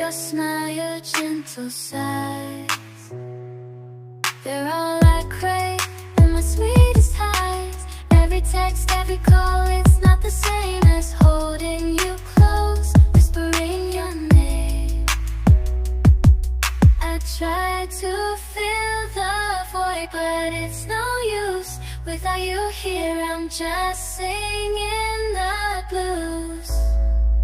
your smile, your gentle sighs. They're all I crave in my sweetest highs. Every text, every call, it's not the same as holding you close, whispering your name. I try to fill the void, but it's no use. Without you here, I'm just singing the blues.